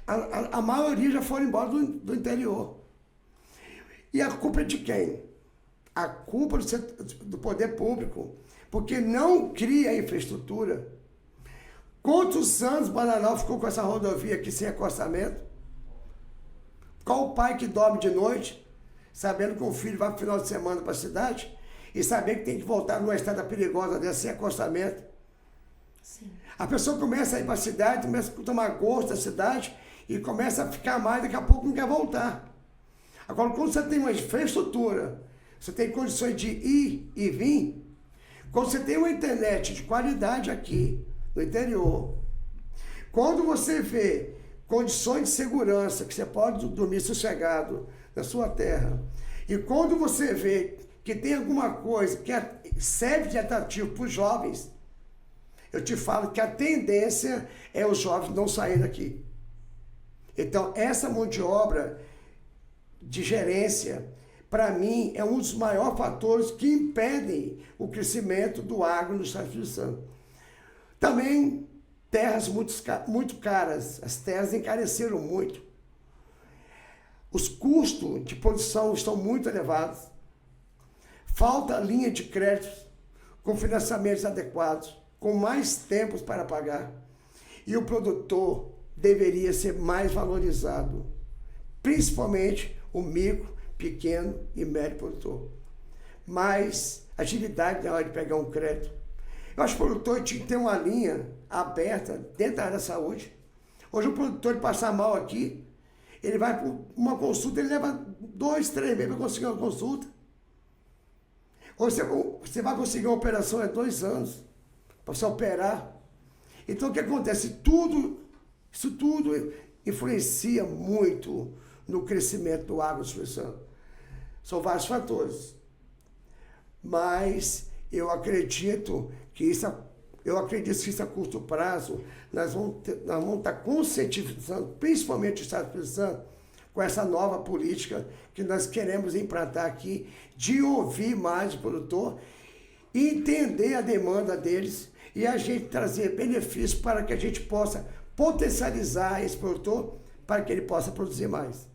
A maioria já foram embora do interior. E a culpa é de quem? A culpa do poder público, porque não cria infraestrutura. Quantos anos Bananal ficou com essa rodovia aqui sem acostamento? Qual o pai que dorme de noite, sabendo que o filho vai no final de semana para a cidade, e saber que tem que voltar numa estrada perigosa dessa sem acostamento? Sim. A pessoa começa a ir para a cidade, começa a tomar gosto da cidade, e começa a ficar mais, daqui a pouco não quer voltar. Agora, quando você tem uma infraestrutura, você tem condições de ir e vir, quando você tem uma internet de qualidade aqui, no interior, quando você vê condições de segurança, que você pode dormir sossegado na sua terra, e quando você vê que tem alguma coisa que serve de atrativo para os jovens, eu te falo que a tendência é os jovens não saírem daqui. Então, essa mão de obra de gerência, para mim, é um dos maiores fatores que impedem o crescimento do agro no estado do Espírito Santo. Também, terras muito caras. As terras encareceram muito. Os custos de produção estão muito elevados. Falta linha de crédito com financiamentos adequados, com mais tempos para pagar. E o produtor deveria ser mais valorizado, principalmente o micro, pequeno e médio produtor. Mais agilidade na hora de pegar um crédito. Eu acho que o produtor tinha que ter uma linha aberta dentro da área da saúde. Hoje o produtor, ele passar mal aqui, ele vai para uma consulta, ele leva 2, 3 meses para conseguir uma consulta. Hoje você vai conseguir uma operação em 2 anos para você operar. Então o que acontece? Isso tudo influencia muito no crescimento do agro do Espírito Santo. São vários fatores. Mas eu acredito que isso a curto prazo nós vamos estar conscientizando, principalmente o Estado do Espírito Santo, com essa nova política que nós queremos implantar aqui, de ouvir mais o produtor, entender a demanda deles e a gente trazer benefícios para que a gente possa potencializar esse produtor para que ele possa produzir mais.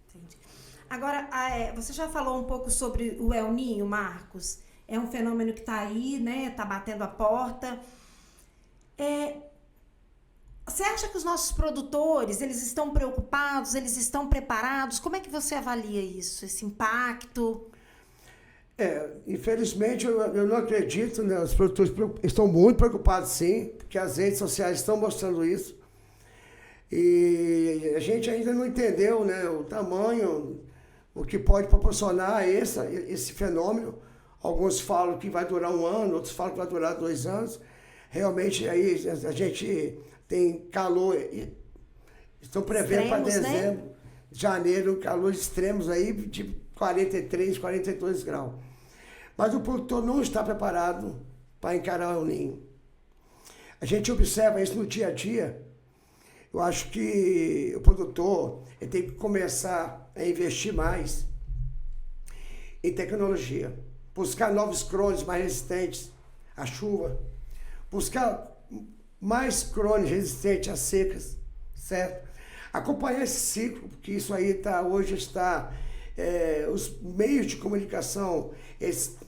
Entendi. Agora, você já falou um pouco sobre o El Niño, Marcos? É um fenômeno que está aí, né? Está batendo a porta. Você acha que os nossos produtores, eles estão preocupados, eles estão preparados? Como é que você avalia isso, esse impacto? Infelizmente, eu não acredito, né? Os produtores estão muito preocupados, sim, porque as redes sociais estão mostrando isso. E a gente ainda não entendeu, né, o tamanho, o que pode proporcionar esse fenômeno. Alguns falam que vai durar 1 ano, outros falam que vai durar 2 anos. Realmente, aí a gente tem calor, estão prevendo para dezembro, né? Janeiro, calores extremos aí de 43, 42 graus. Mas o produtor não está preparado para encarar o El Niño. A gente observa isso no dia a dia. Eu acho que o produtor ele tem que começar a investir mais em tecnologia, buscar novos crones mais resistentes à chuva, buscar mais crones resistentes às secas, certo? Acompanhar esse ciclo, porque isso aí hoje está... os meios de comunicação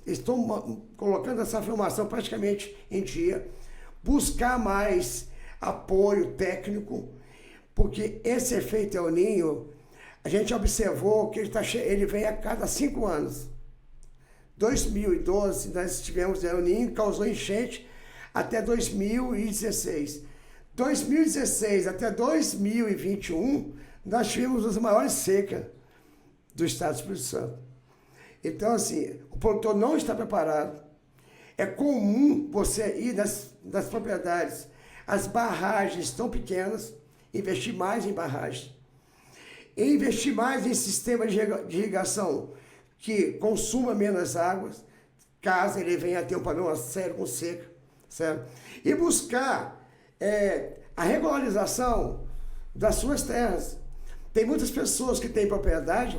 estão colocando essa informação praticamente em dia, buscar mais apoio técnico, porque esse efeito El Niño, a gente observou que ele vem a cada 5 anos. 2012, nós tivemos El Niño, causou enchente até 2016. 2016 até 2021, nós tivemos as maiores secas do estado do Espírito Santo. Então, assim, o produtor não está preparado. É comum você ir nas propriedades, as barragens estão pequenas, investir mais em barragem. E investir mais em sistema de irrigação que consuma menos águas, caso ele venha a ter um problema sério com seca, certo? E buscar a regularização das suas terras. Tem muitas pessoas que têm propriedade,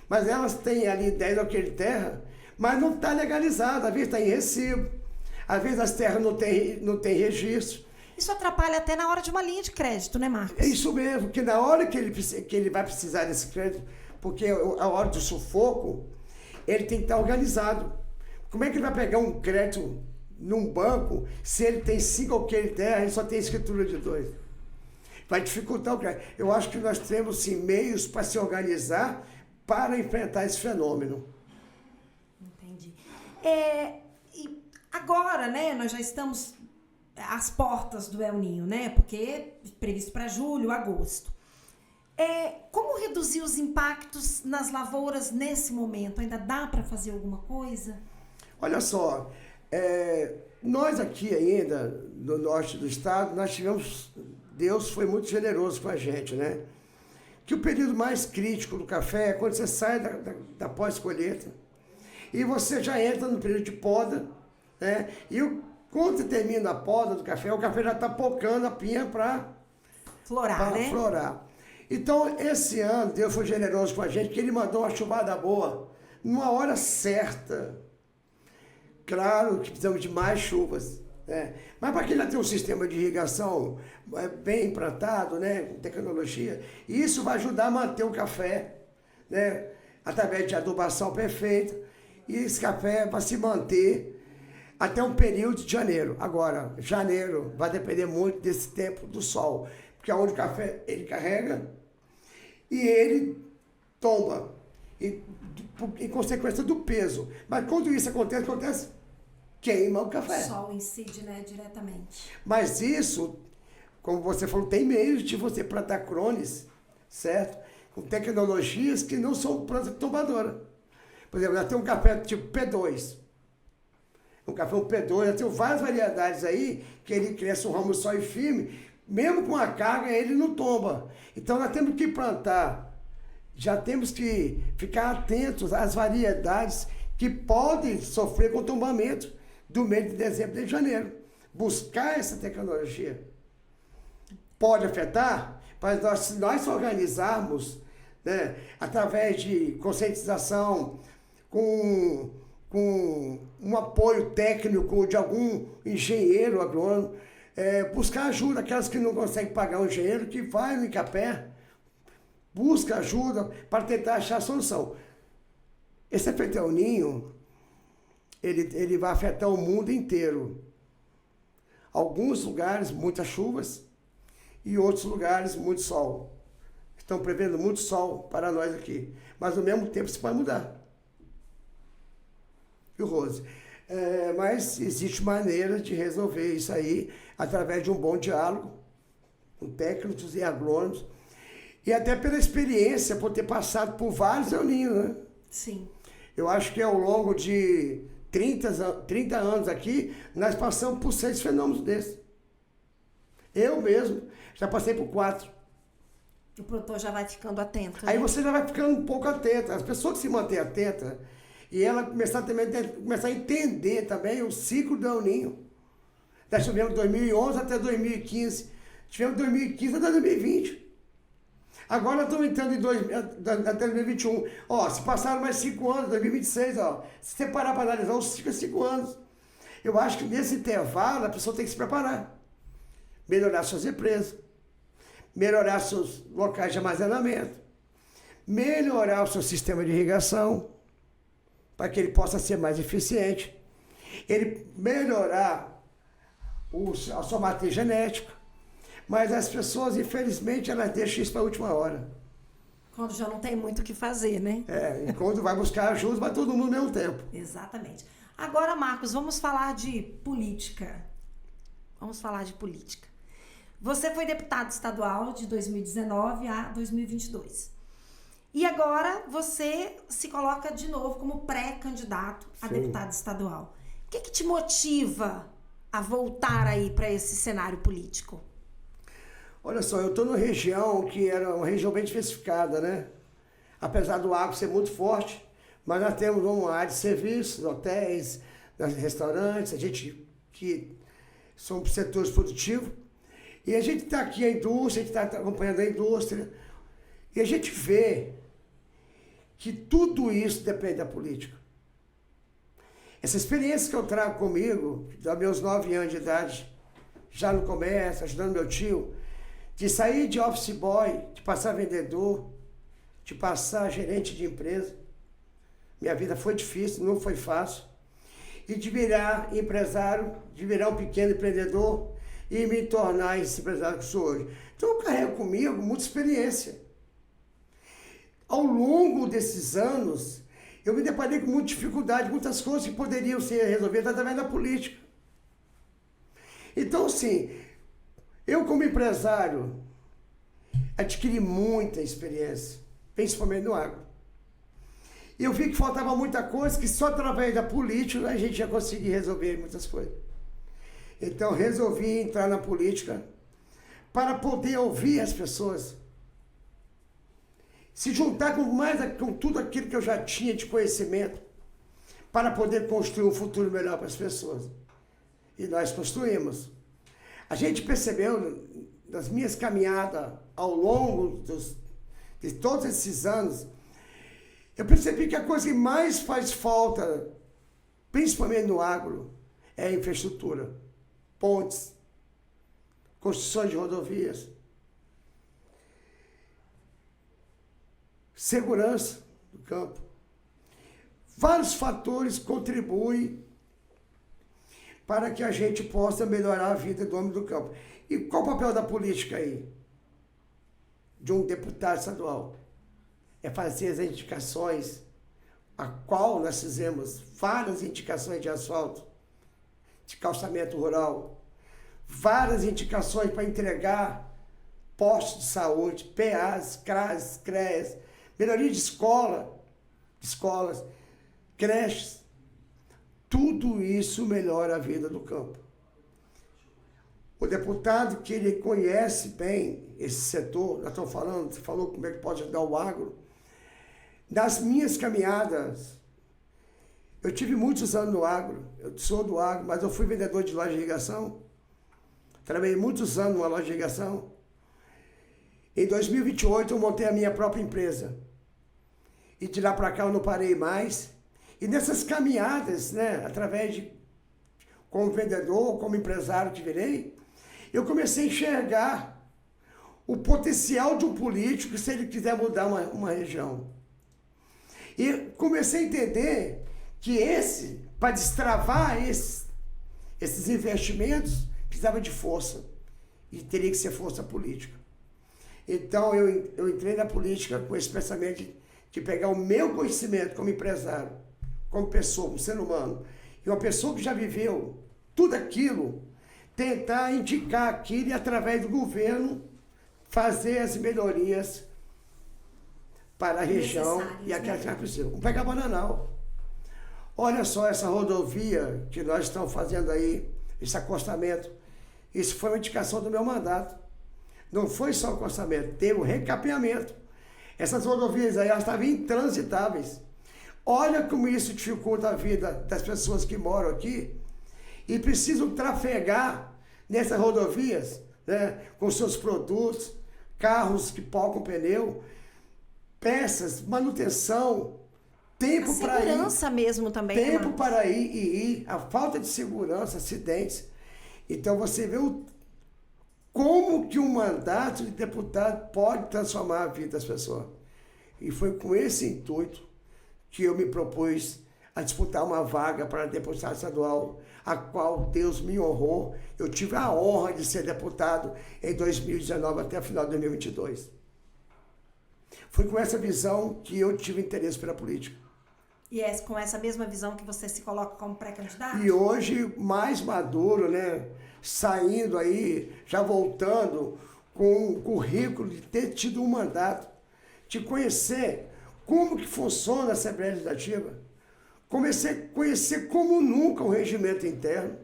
mas elas têm ali 10 aquele terra, mas não está legalizado, às vezes está em recibo, às vezes as terras não tem registro. Isso atrapalha até na hora de uma linha de crédito, né, Marcos? É isso mesmo, que na hora que ele vai precisar desse crédito, porque a hora do sufoco, ele tem que estar organizado. Como é que ele vai pegar um crédito num banco se ele tem 5 alqueires de terra e só tem escritura de 2? Vai dificultar o crédito. Eu acho que nós temos, sim, meios para se organizar para enfrentar esse fenômeno. Entendi. E agora, né, nós já estamos às portas do El Niño, né? Porque é previsto para julho, agosto. Como reduzir os impactos nas lavouras nesse momento? Ainda dá para fazer alguma coisa? Olha só, nós aqui ainda, no norte do estado, nós tivemos... Deus foi muito generoso com a gente, né? Que o período mais crítico do café é quando você sai da pós-colheita e você já entra no período de poda, né? E quando você termina a poda do café, o café já está pocando a pinha para florar. Então, esse ano, Deus foi generoso com a gente, que Ele mandou uma chuvada boa, numa hora certa. Claro que precisamos de mais chuvas, né? Mas para quem já tem um sistema de irrigação bem implantado, né, com tecnologia, isso vai ajudar a manter o café, né, através de adubação perfeita, e esse café vai se manter até um período de janeiro. Agora, janeiro vai depender muito desse tempo do sol, porque é onde o café ele carrega e ele tomba, em consequência do peso. Mas quando isso acontece, queima o café. O sol incide, né, diretamente. Mas isso, como você falou, tem meios de você plantar crones, certo? Com tecnologias que não são plantas tombadoras. Por exemplo, nós temos um café tipo P2. Um café P2, nós temos várias variedades aí, que ele cresce um ramo só e firme, mesmo com a carga ele não tomba. Então nós temos que plantar, já temos que ficar atentos às variedades que podem sofrer com tombamento do mês de dezembro e de janeiro. Buscar essa tecnologia pode afetar, mas se nós organizarmos, né, através de conscientização, com um apoio técnico de algum engenheiro agrônomo, buscar ajuda, aquelas que não conseguem pagar um engenheiro, que vai no Icapé, busca ajuda para tentar achar a solução. Esse efeito El Niño, ele vai afetar o mundo inteiro. Alguns lugares, muitas chuvas, e outros lugares, muito sol. Estão prevendo muito sol para nós aqui. Mas, ao mesmo tempo, isso pode mudar. Viu, Rose? Mas existe maneira de resolver isso aí através de um bom diálogo com técnicos e agrônomos. E até pela experiência, por ter passado por vários El Niños, né? Sim. Eu acho que ao longo de 30 anos aqui, nós passamos por 6 fenômenos desses. Eu mesmo já passei por 4. O produtor já vai ficando atento. Aí né? você já vai ficando um pouco atento. As pessoas que se mantêm atentas, e ela começar a entender também o ciclo do El Niño. Nós tivemos 2011 até 2015. Tivemos 2015 até 2020. Agora estamos entrando até 2021. Ó, se passaram mais 5 anos, 2026, ó. Se você parar para analisar, os 5 anos. Eu acho que nesse intervalo a pessoa tem que se preparar. Melhorar suas represas. Melhorar seus locais de armazenamento. Melhorar o seu sistema de irrigação, para que ele possa ser mais eficiente. Ele melhorar a sua matriz genética. Mas as pessoas, infelizmente, elas deixam isso para a última hora. Quando já não tem muito o que fazer, né? E quando vai buscar ajuda, vai todo mundo ao mesmo tempo. Exatamente. Agora, Marcos, vamos falar de política. Vamos falar de política. Você foi deputado estadual de 2019 a 2022. E agora você se coloca de novo como pré-candidato a deputado estadual. O que te motiva a voltar aí para esse cenário político? Olha só, eu estou numa região que era uma região bem diversificada, né? Apesar do agro ser muito forte, mas nós temos uma área de serviços, hotéis, restaurantes, a gente que são setores produtivos. E a gente está aqui, a indústria, a gente está acompanhando a indústria, e a gente vê que tudo isso depende da política. Essa experiência que eu trago comigo, dos meus 9 anos de idade, já no comércio, ajudando meu tio, de sair de office boy, de passar vendedor, de passar gerente de empresa. Minha vida foi difícil, não foi fácil. E de virar empresário, de virar um pequeno empreendedor e me tornar esse empresário que sou hoje. Então eu carrego comigo muita experiência. Ao longo desses anos, eu me deparei com muita dificuldade, muitas coisas que poderiam ser resolvidas através da política. Então, sim, eu como empresário adquiri muita experiência, principalmente no agro. E eu vi que faltava muita coisa, que só através da política a gente já conseguia resolver muitas coisas. Então resolvi entrar na política para poder ouvir as pessoas. Se juntar com tudo aquilo que eu já tinha de conhecimento para poder construir um futuro melhor para as pessoas. E nós construímos. A gente percebeu, nas minhas caminhadas ao longo de todos esses anos, eu percebi que a coisa que mais faz falta, principalmente no agro, é a infraestrutura. Pontes, construção de rodovias, segurança do campo. Vários fatores contribuem para que a gente possa melhorar a vida do homem do campo. E qual o papel da política aí? De um deputado estadual? É fazer as indicações, a qual nós fizemos várias indicações de asfalto, de calçamento rural, várias indicações para entregar postos de saúde, PAs, CRAS, CREAS, melhoria de escolas, creches. Tudo isso melhora a vida do campo. O deputado que ele conhece bem esse setor, nós estamos falando, você falou como é que pode ajudar o agro. Nas minhas caminhadas, eu tive muitos anos no agro, eu sou do agro, mas eu fui vendedor de loja de irrigação. Trabalhei muitos anos numa loja de irrigação. Em 2028 eu montei a minha própria empresa. E de lá para cá eu não parei mais. E nessas caminhadas, né, através de, como vendedor, como empresário que virei, eu comecei a enxergar o potencial de um político se ele quiser mudar uma região. E comecei a entender que para destravar esses investimentos, precisava de força. E teria que ser força política. Então eu entrei na política com esse pensamento de pegar o meu conhecimento como empresário, como pessoa, como ser humano, e uma pessoa que já viveu tudo aquilo, tentar indicar aquilo e, através do governo, fazer as melhorias para a região e aquela que é possível. Vamos pegar Bananal. Olha só essa rodovia que nós estamos fazendo aí, esse acostamento. Isso foi uma indicação do meu mandato. Não foi só o acostamento, teve o recapeamento. Essas rodovias aí, elas estavam intransitáveis. Olha como isso dificulta a vida das pessoas que moram aqui e precisam trafegar nessas rodovias, né, com seus produtos, carros que pocam pneu, peças, manutenção, tempo para ir. Segurança mesmo também. Tempo para ir, a falta de segurança, acidentes. Então você vê como que um mandato de deputado pode transformar a vida das pessoas. E foi com esse intuito que eu me propus a disputar uma vaga para deputado estadual, a qual Deus me honrou. Eu tive a honra de ser deputado em 2019 até o final de 2022. Foi com essa visão que eu tive interesse pela política. E é com essa mesma visão que você se coloca como pré-candidato? E hoje, mais maduro, né? Saindo aí, já voltando com o currículo de ter tido um mandato, de conhecer como que funciona a Assembleia Legislativa. Comecei a conhecer como nunca o regimento interno,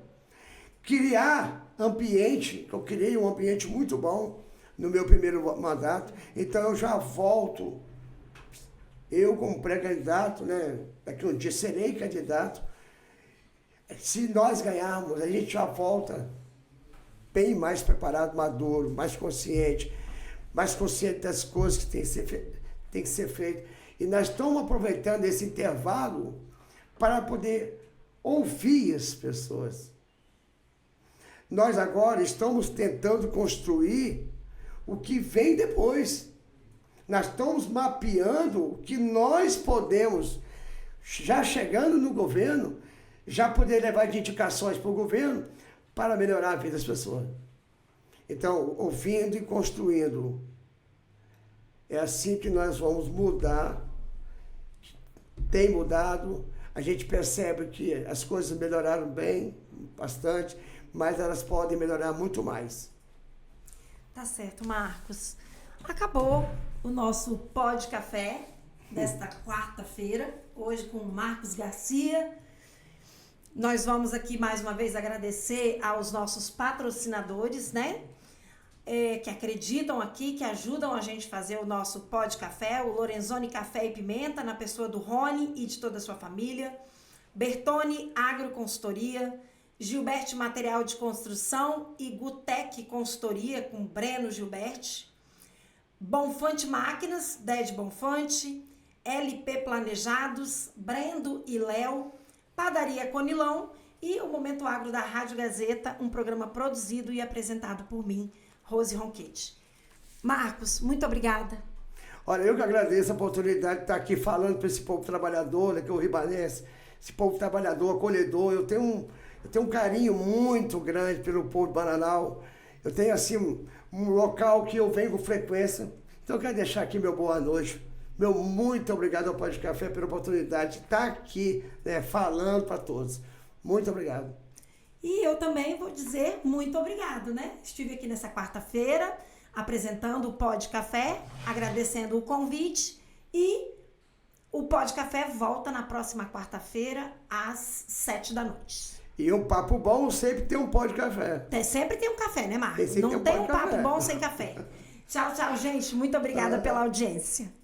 criar ambiente, eu criei um ambiente muito bom no meu primeiro mandato, então eu já volto, eu como pré-candidato, né, daqui um dia serei candidato, se nós ganharmos, a gente já volta bem mais preparado, maduro, mais consciente das coisas que tem que ser feito. E nós estamos aproveitando esse intervalo para poder ouvir as pessoas. Nós agora estamos tentando construir o que vem depois. Nós estamos mapeando o que nós podemos, já chegando no governo, já poder levar de indicações para o governo para melhorar a vida das pessoas. Então, ouvindo e construindo. É assim que nós vamos mudar. Tem mudado. A gente percebe que as coisas melhoraram bem, bastante, mas elas podem melhorar muito mais. Tá certo, Marcos. Acabou o nosso Pod Café desta quarta-feira, hoje com o Marcos Garcia. Nós vamos aqui mais uma vez agradecer aos nossos patrocinadores, né? Que acreditam aqui, que ajudam a gente a fazer o nosso Pod Café, o Lorenzoni Café e Pimenta, na pessoa do Rony e de toda a sua família, Bertone Agroconsultoria, Gilberte Material de Construção e Gutec Consultoria, com Breno Gilberte, Bonfante Máquinas, Ded Bonfante, LP Planejados, Brendo e Léo, Padaria Conilão e o Momento Agro da Rádio Gazeta, um programa produzido e apresentado por mim, Rose Ronquete. Marcos, muito obrigada. Olha, eu que agradeço a oportunidade de estar aqui falando para esse povo trabalhador, né, que é o ribanense, esse povo trabalhador, acolhedor. Eu tenho um carinho muito grande pelo povo de Bananal. Eu tenho, assim, um local que eu venho com frequência. Então, eu quero deixar aqui meu boa noite. Meu muito obrigado ao Pod Café pela oportunidade de estar aqui, né, falando para todos. Muito obrigado. E eu também vou dizer muito obrigado, né? Estive aqui nessa quarta-feira apresentando o Pod Café, agradecendo o convite e o Pod Café volta na próxima quarta-feira às 7 da noite. E um papo bom sempre tem um Pod Café. Sempre tem um café, né, Marcos? Não tem um papo bom sem café. Tchau, tchau, gente. Muito obrigada pela audiência.